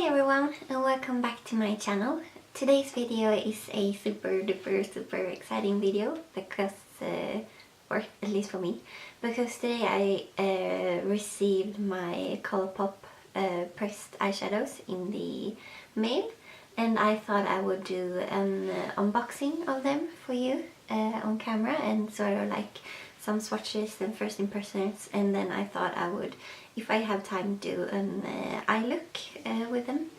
Hi everyone and welcome back to my channel. Today's video is a super exciting video because, or at least for me, because today I received my Colourpop pressed eyeshadows in the mail, and I thought I would do an unboxing of them for you on camera and sort of like some swatches and first impressions, and then I thought I would, if I have time, do an eye look with them.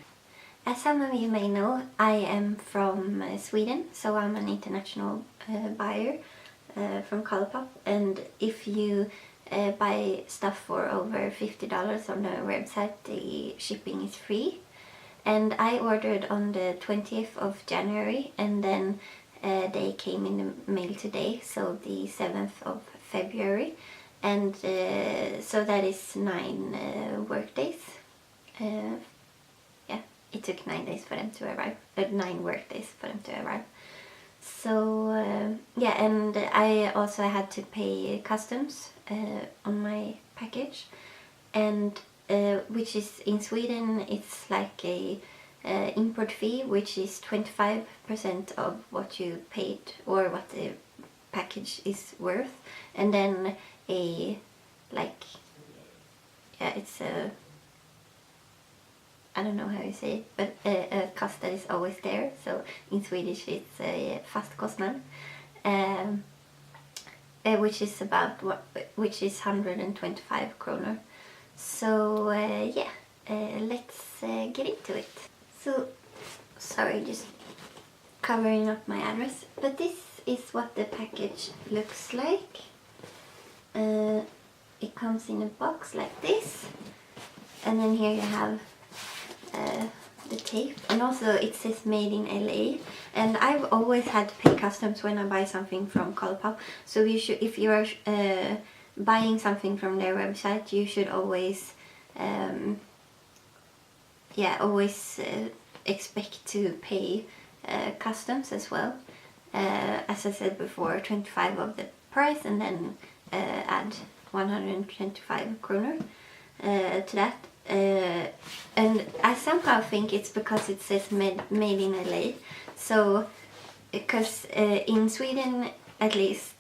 As some of you may know, I am from Sweden, so I'm an international buyer from Colourpop, and if you buy stuff for over $50 on their website, the shipping is free. And I ordered on the 20th of January, and then they came in the mail today, so the 7th of February, and so that is 9 work days. Yeah, it took 9 days for them to arrive, 9 work days for them to arrive. So yeah, and I also had to pay customs on my package, and which is in Sweden it's like a import fee, which is 25% of what you paid or what the package is worth, and then a it's a, I don't know how you say it, but a cost that is always there. So in Swedish it's a fast kostnad, which is about which is 125 kronor. So yeah, let's get into it. So sorry, just covering up my address, but this is what the package looks like. It comes in a box like this, and then here you have the tape, and also it says made in LA, and I've always had to pay customs when I buy something from Colourpop. So you should, if you are buying something from their website, you should always expect to pay customs as well. As I said before, 25 of the price, and then add 125 kronor to that. And I somehow think it's because it says made in LA. So because in Sweden at least,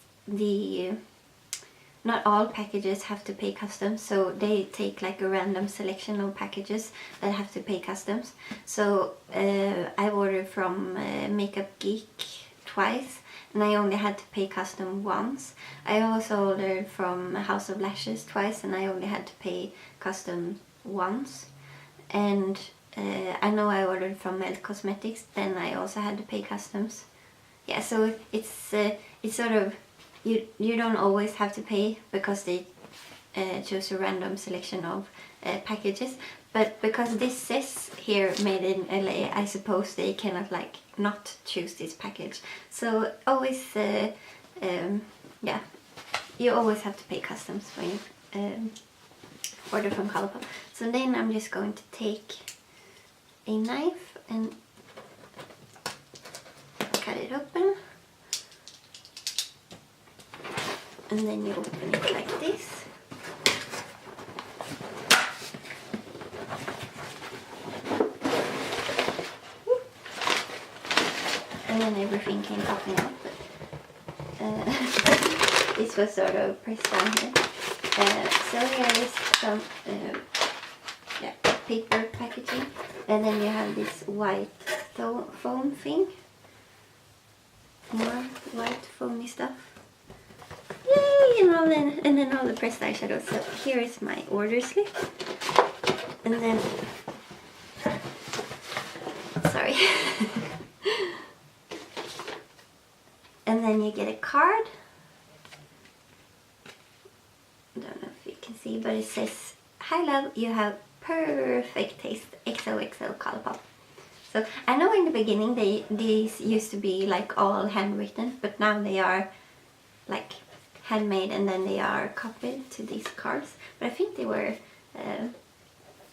not all packages have to pay customs, so they take like a random selection of packages that have to pay customs. So I ordered from Makeup Geek twice, and I only had to pay custom once. I also ordered from House of Lashes twice, and I only had to pay custom once. And I know I ordered from Melt Cosmetics, then I also had to pay customs. Yeah, so it's sort of, you don't always have to pay because they choose a random selection of packages, but because this says here made in LA, I suppose they cannot like not choose this package. So always yeah, you always have to pay customs when you order from Colourpop. So then I'm just going to take a knife and cut it open, and then you open it like this. And then everything came popping up. This was sort of pressed down here. So here is some paper packaging, and then you have this white foam thing. More white foamy stuff. Yay! And then all the pressed eyeshadows. So here is my order slip, and then sorry. And then you get a card. I don't know if you can see, but it says, "Hi love, you have perfect taste, XOXO Colourpop." So I know in the beginning these used to be like all handwritten, but now they are like handmade, and then they are copied to these cards. But I think they were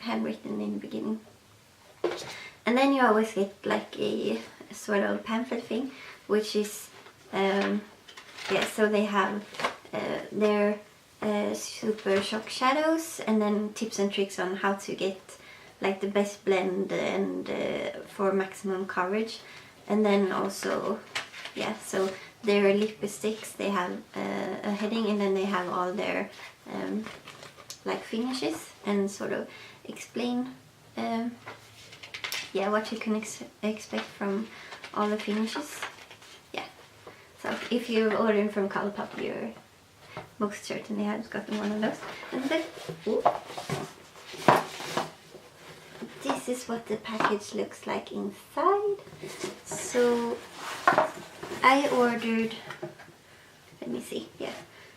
handwritten in the beginning. And then you always get like a sort of pamphlet thing, which is yeah, so they have their super shock shadows, and then tips and tricks on how to get like the best blend and for maximum coverage. And then also, yeah, so their lipsticks, they have a heading, and then they have all their like finishes, and sort of explain yeah, what you can expect from all the finishes. Yeah, so if you're ordering from Colourpop, you're most certainly have gotten one of those. And then, ooh, this is what the package looks like inside. So I ordered, let me see, yeah.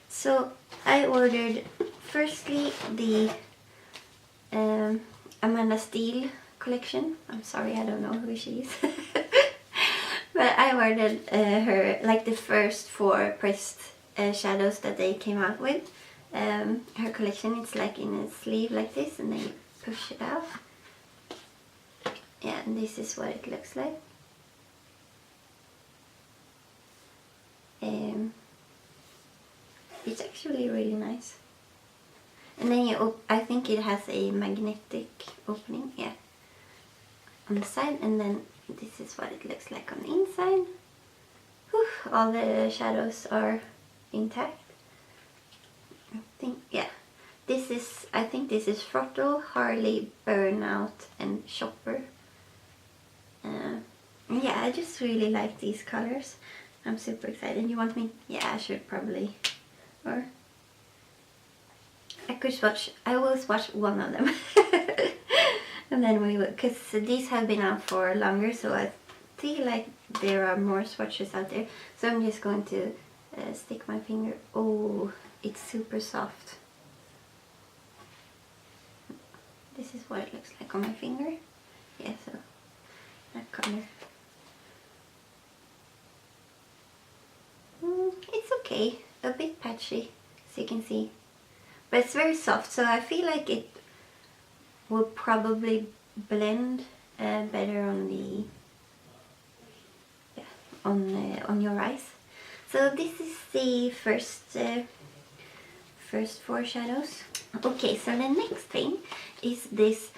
So I ordered firstly the Amanda Steele collection. I'm sorry, I don't know who she is. But I ordered her, like the first 4 pressed shadows that they came out with. Her collection, it's like in a sleeve like this, and then you push it out. Yeah, and this is what it looks like. It's actually really nice. And then you I think it has a magnetic opening, yeah, on the side, and then this is what it looks like on the inside. Whew, all the shadows are intact. I think, yeah, this is, I think this is Throttle, Harley, Burnout, and Shopper. Yeah, I just really like these colors. I'm super excited. You want me? Yeah, I should probably, or I could swatch. I will swatch one of them. And then we will, because these have been out for longer, so I feel like there are more swatches out there. So I'm just going to stick my finger. Oh, it's super soft. This is what it looks like on my finger. Yeah, so that color. It's okay, a bit patchy, as you can see, but it's very soft, so I feel like it will probably blend better on the, yeah, on your eyes. So this is the first 4 shadows. Okay, so the next thing is this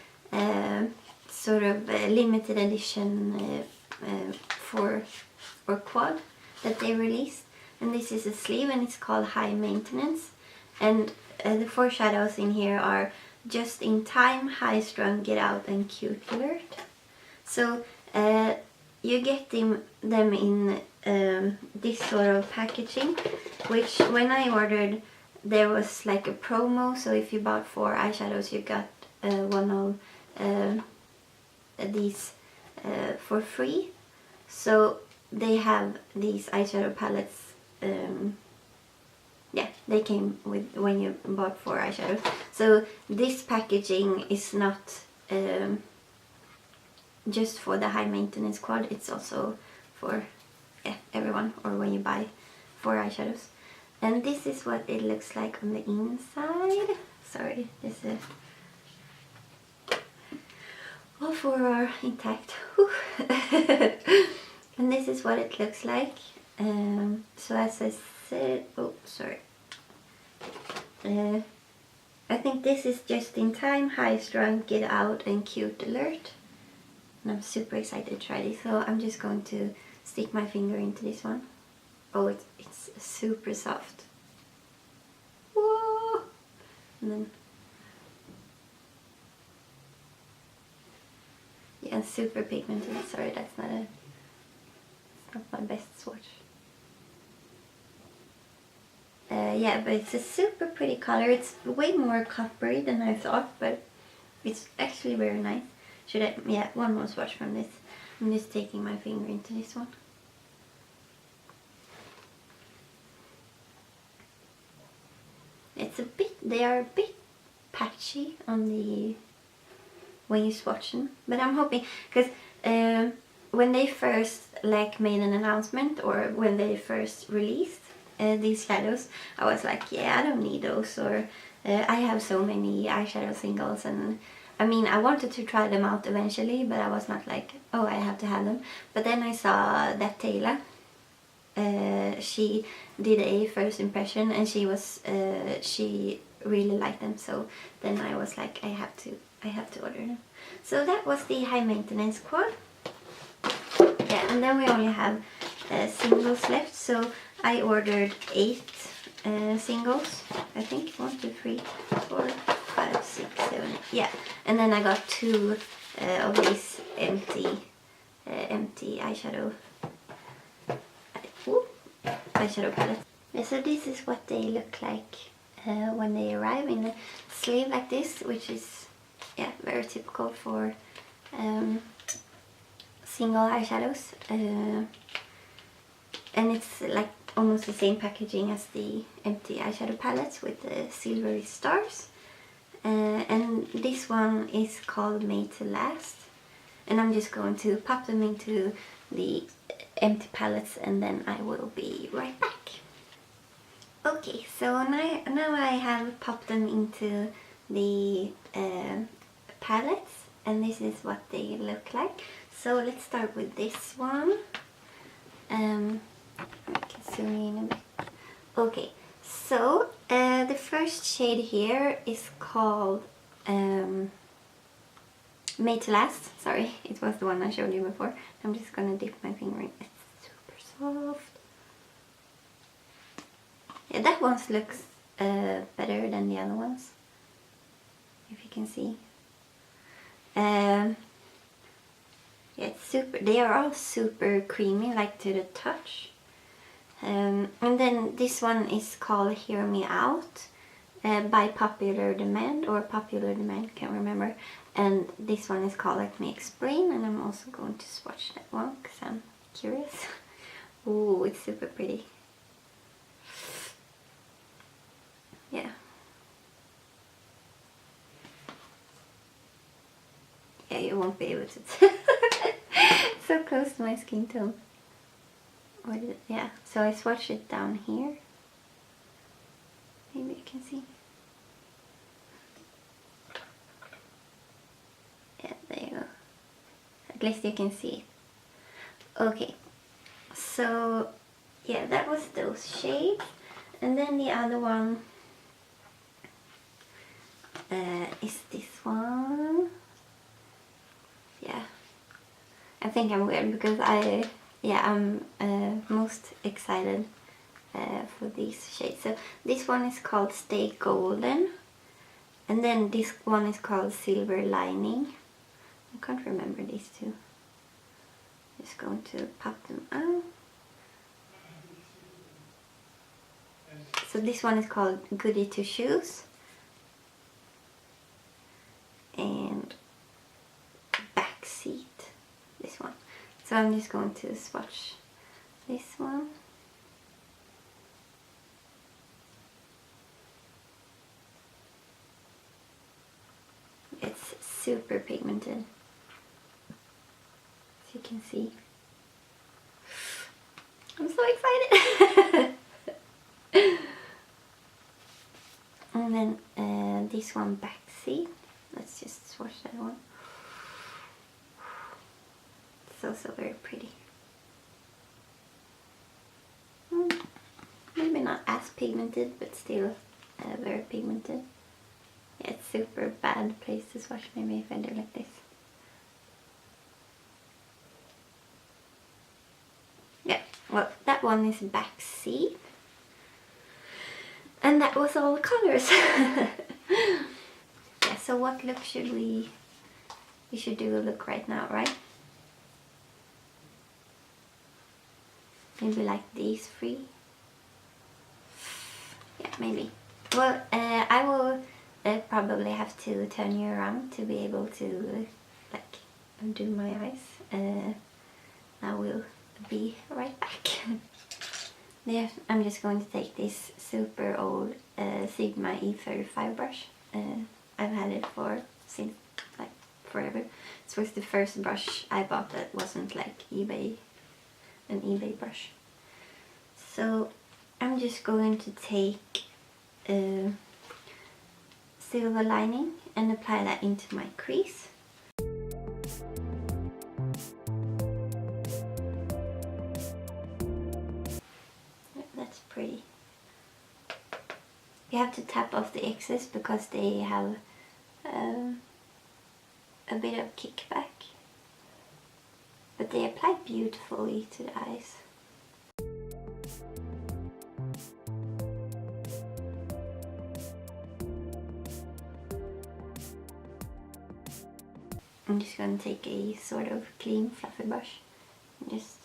sort of limited edition for quad that they released, and this is a sleeve, and it's called High Maintenance. And the 4 shadows in here are Just in Time, High Strung, Get Out, and Cute Alert. So you get them in this sort of packaging, which when I ordered there was like a promo, so if you bought 4 eyeshadows you got one of these for free. So they have these eyeshadow palettes, yeah, they came with when you bought 4 eyeshadows. So this packaging is not just for the High Maintenance quad, it's also for, yeah, everyone, or when you buy 4 eyeshadows. And this is what it looks like on the inside. Sorry, this is all 4 are intact. And this is what it looks like. So as I said, oh sorry, I think this is Just in Time, High Strung, Get Out, and Cute Alert. And I'm super excited to try this, so I'm just going to stick my finger into this one. Oh, it's super soft. Whoa! And then, yeah, super pigmented. Sorry, that's not my best swatch. Yeah, but it's a super pretty color. It's way more coppery than I thought, but it's actually very nice. Should I? Yeah, one more swatch from this. I'm just taking my finger into this one. It's a bit, they are a bit patchy on the, when you swatch them, but I'm hoping, because when they first like made an announcement, or when they first released these shadows, I was like, yeah, I don't need those, or I have so many eyeshadow singles, and I mean, I wanted to try them out eventually, but I was not like, oh, I have to have them. But then I saw that Taylor, she did a first impression, and she really liked them, so then I was like, I have to I have to order them. So that was the high maintenance quad. Yeah, and then we only have singles left. So I ordered 8 singles. I think 1, 2, 3, 4, 5, 6, 7. Yeah, and then I got 2 of these empty eyeshadow palettes. Yeah, so this is what they look like when they arrive in a sleeve like this, which is very typical for single eyeshadows, and it's like almost the same packaging as the empty eyeshadow palettes with the silvery stars, and this one is called Made to Last, and I'm just going to pop them into the empty palettes and then I will be right back. Okay, so now I have popped them into the palettes, and this is what they look like. So let's start with this one. I can zoom in a bit. Okay, so the first shade here is called Made to Last. Sorry, it was the one I showed you before. I'm just gonna dip my finger in. It's super soft. Yeah, that one looks better than the other ones, if you can see. Yeah, it's super. They are all super creamy, like to the touch. And then this one is called Hear Me Out by Popular Demand, or Popular Demand, can't remember. And this one is called Let Me Explain, and I'm also going to swatch that one because I'm curious. Ooh, it's super pretty. Yeah. Yeah, you won't be able to tell. So close to my skin tone. Yeah, so I swatched it down here. Maybe you can see. Yeah, there you go. At least you can see it. Okay, so yeah, that was those shades. And then the other one is this one. Yeah, I think I'm weird because I'm most excited for these shades. So this one is called Stay Golden, and then this one is called Silver Lining. I can't remember these two. Just going to pop them out. So this one is called Goody Two-Shoes, and Backseat, this one. So I'm just going to swatch this one. It's super pigmented, as you can see. I'm so excited! And then this one, Backseat. Let's just swatch that one. So very pretty. Maybe not as pigmented, but still very pigmented. Yeah, it's super bad place to swatch, maybe if I do like this. Yeah, well, that one is Backseat. And that was all the colors. Yeah, so what look should we should do a look right now, right? Maybe like these 3. Yeah, maybe. Well, I will probably have to turn you around to be able to like undo my eyes. I will be right back. Yeah, I'm just going to take this super old Sigma E35 brush. I've had it since like forever. This was the first brush I bought that wasn't like an eBay brush. So I'm just going to take Silver Lining and apply that into my crease. That's pretty. You have to tap off the excess because they have bit of kickback, but they apply beautifully to the eyes. I'm just going to take a sort of clean fluffy brush and just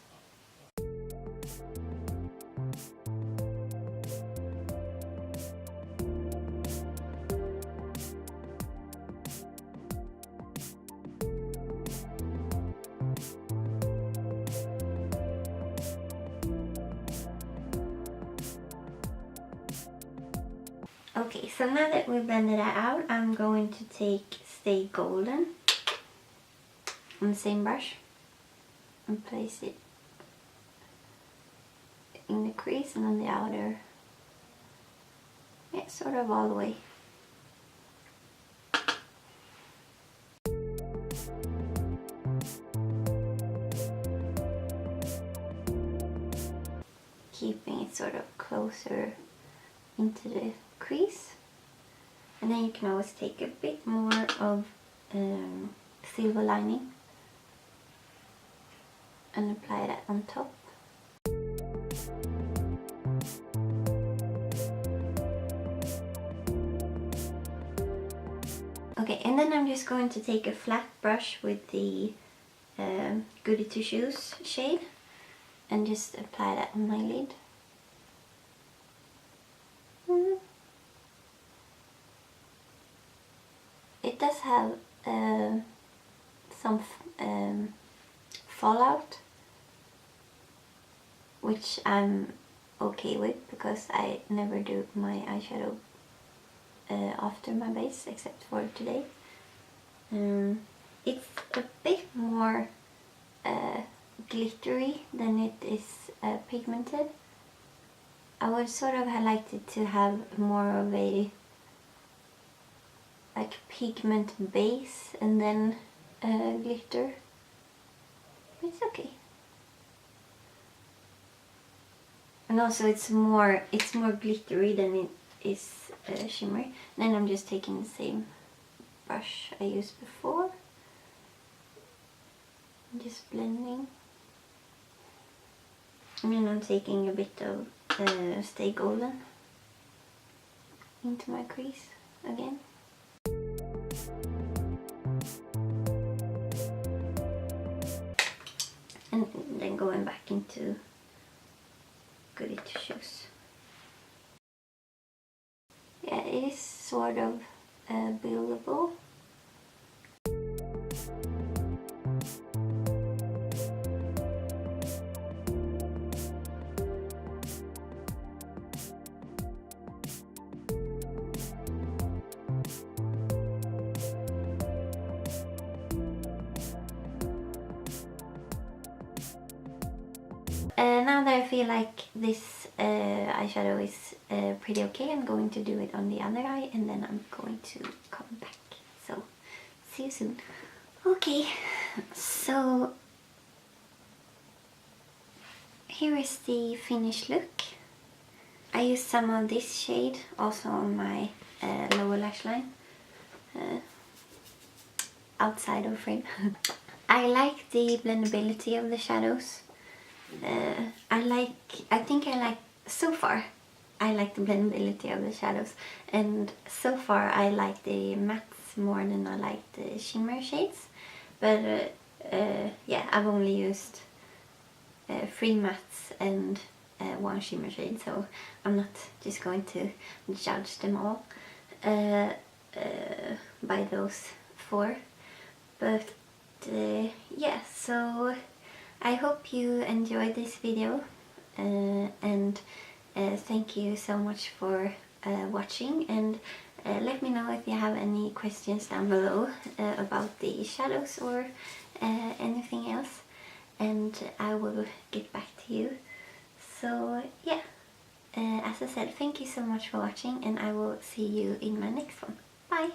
okay, so now that we blended that out, I'm going to take Stay Golden on the same brush and place it in the crease and on the outer, yeah, sort of all the way. Keeping it sort of closer into the crease, and then you can always take a bit more of silver lining and apply that on top. Okay, and then I'm just going to take a flat brush with the Goody Two-Shoes shade and just apply that on my lid. It does have some fallout, which I'm okay with because I never do my eyeshadow after my base except for today. It's a bit more glittery than it is pigmented. I would sort of have liked it to have more of a like pigment base and then glitter. It's okay. And also it's more glittery than it is shimmery. Then I'm just taking the same brush I used before. Just blending. And then I'm taking a bit of Stay Golden into my crease again. And then going back into Goody Two-Shoes. Yeah, it is sort of buildable. Now that I feel like this eyeshadow is pretty okay, I'm going to do it on the other eye and then I'm going to come back. So, see you soon. Okay, so here is the finished look. I used some of this shade also on my lower lash line, outside of frame. I like the blendability of the shadows. So far I like the blendability of the shadows, and so far I like the mattes more than I like the shimmer shades, but yeah, I've only used 3 mattes and 1 shimmer shade, so I'm not just going to judge them all by those 4, but yeah, so I hope you enjoyed this video, and thank you so much for watching, and let me know if you have any questions down below about the shadows or anything else, and I will get back to you. So yeah, as I said, thank you so much for watching, and I will see you in my next one. Bye!